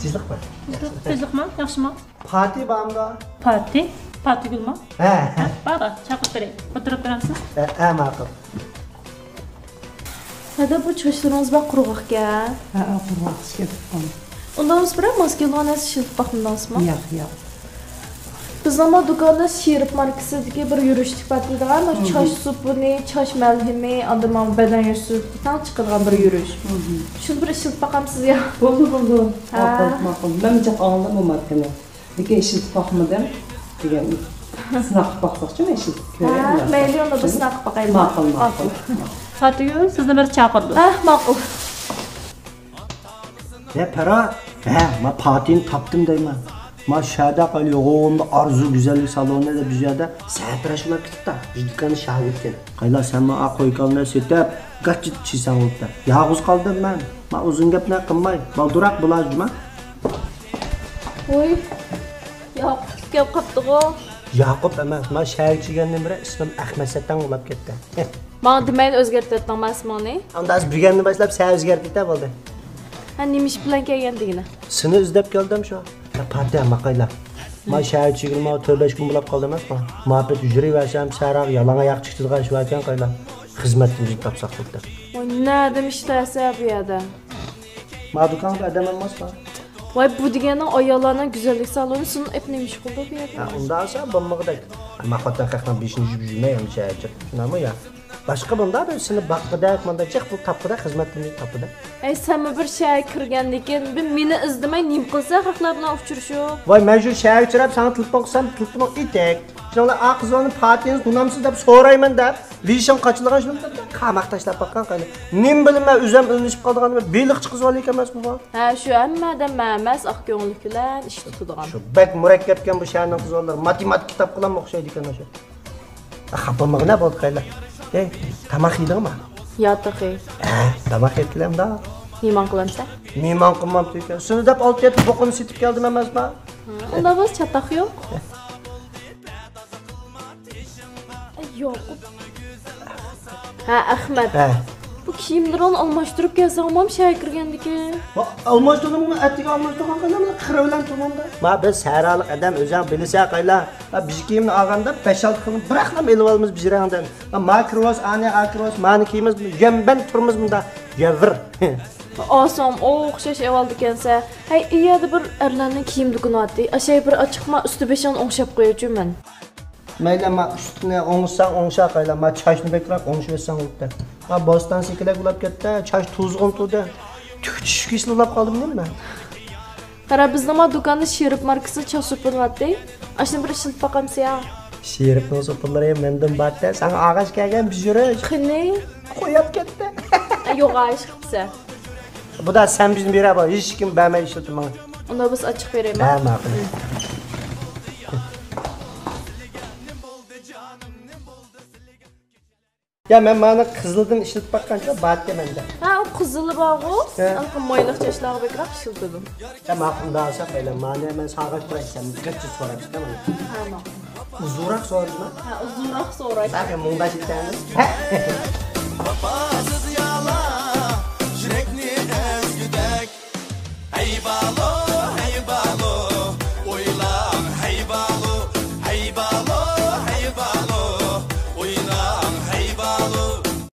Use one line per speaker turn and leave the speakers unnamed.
Tezlik var.
Tezlik mi? Yaxşı mı?
Parti bağımda.
Parti? Parti gül mü?
He.
Bana çakıp vereyim. Oturup verirsin.
He makul.
Hadi bu çaşlarınız bak kuruğaq ya.
Ha, quraq işga
Ondan sonra maskelanası şilip bakımdansın mı?
Yo'q.
Biz ama dükkanda şirip markasidagi bir yürüyüşlük batıydılar. Çaş supuni, çaş melhimi, adamın beden yürüyüşlükten çıkılgan bir yürüyüş. Şunu bir şilip bakamsız ya.
Bo'ldi.
Ha.
Ma'qul. Men çok anladım bu markani. Lekin ishilib boqmadim. Degan sinaq boqmoqchi men ishilib
Ha, mayli onda biz sinaq bakayım.
Ma'qul.
Parti gül sizni bir çağırdı.
Ah, ma'qul.
Ya para. He, ma partini tapdım deyman. Ma şahada qalıyor. Oğumda arzu güzellik salonunda da bir yerde səhtraşlar kitda. Dükkanı şahitken. Qayla sen ma qoyqanlar setep qaçit çisan oldu. Yağız qaldım ben. Ma uzun gap ne qilmay. Baldurak bulajma.
Oy. Yo'q, gap qaptiq o.
Yaqub emas. Ma şahitçigandan biri ismim Ahmedsatdan ulab ketdi.
Bana demeyin özgertletdim asmani.
Onda az birganni boshlab sen o'zgartib bo'ldi.
Ha, nimish bilan kelgandigina.
Seni izlab keldim şu. Partiya maqayla. Ma şahitçigim ma 4-5 kun bulab qoldim emasmi? Muhabbet yuraversam saraq yalanga yaq chiqtirgan shu ekan qayla. Xizmatimizni topsaq bo'ldi.
Oy, ne demişlerse bu yerda.
Ma do'konga adam emasmi?
Vay bu deganing ayollarning güzellik salonu sunun ep nemish qildi bu yerda.
Ha, undan sonra bo'lmag'dak. Ma xotin qaqdan 5-chi yurmayam shahitchi. Shunami ya? Başqa bunda ben seni baqqida, manda jiq bu tapqida xizmatimizni topida.
Ay sen bir şey kirgandikin, bir meni izlamay nim qilsa haqlar bilan uchrashib.
Voy, men shu shahar uchrab sana telefon qilsam, telefonim itek. Shunlar aqzoni partiyani tunamsiz deb so'rayman deb, vishim qochilgan shuni deb qamoq tashlab baqqan qayli. Nim bilmay o'zim ilinishib qolgan beliqchi qiz bola ekanmasmi bu?
Ha, shu hammadan emas, oq ko'ngilliklar ish tutadigan.
Shu bak murakkabkan bu shaharning qizlar matematik kitob bilan o'xshaydi ekan o'sha. Xapamag'na bo'ldi qayla. Ey, tamaq yedingmi?
Yo'q,
Tamaq yetkilamda.
niman qilamsan?
Mehmon qilmabdi ekan. Shuni deb 6-7 boqini setib keldim emasmi?
Unda biz chataq yo'q. Yo'q. Ha, Ahmed.
He.
Bu kiyimlarni almashtirib kelsam ham shay kirgandiki.
Almashtirdim, atiga almashtirgan qanday qira bilan turmanda. Ma biz saraliq adam o'zing bilsa qayla. Biz kiyimni olganda 5-6 xil biraqlam elib olamiz bijrandan. Makros, ani akros, mani kiyimiz yemban turmiz bunda. Yavr.
Osom o'xshash evaldi ekansa, hay iyada bir erlarning kiyim do'koni atdi. Ashay bir ochiqma usti beshon o'ngshab qo'yuvchiman.
Mayli ma ustini o'ngsan o'ngsha qayla, ma chashni bekroq o'ngshvesan o'tdi. Ma bostan sikilak ulab ketdi, chash tuzg'un turdi. Tushkisni ulab qoldim nima?
Qara bizning ma do'konni Sherip markasi chasupirlatdi. Ashni bir shilib boqamsa ya.
Sheripning so'pillari mendan batda, sen og'ash kelgan bijuri
Qani?
qo'yib ketdi.
Yo'q, ayish qilsa.
Bu da sen bizim bir araba, hiç kim beğenmedi işletim bana.
Unda biz ochiq beraymi?
Ha, ma'qul. Ya men mana qizildan ishlatib baqqancha batga menda.
Ha, o qizili bog'u.
Ha.
Alqin moyliq chashlari bekroq shildidim.
Ya ma'qul dasa qayla, mana men sağaç bıraksam, qancha so'raysiz, tamam?
Ha, ma'qul.
Uzunroq so'rayman.
Ha, uzunroq so'ray.
Bakın, munda chekamiz.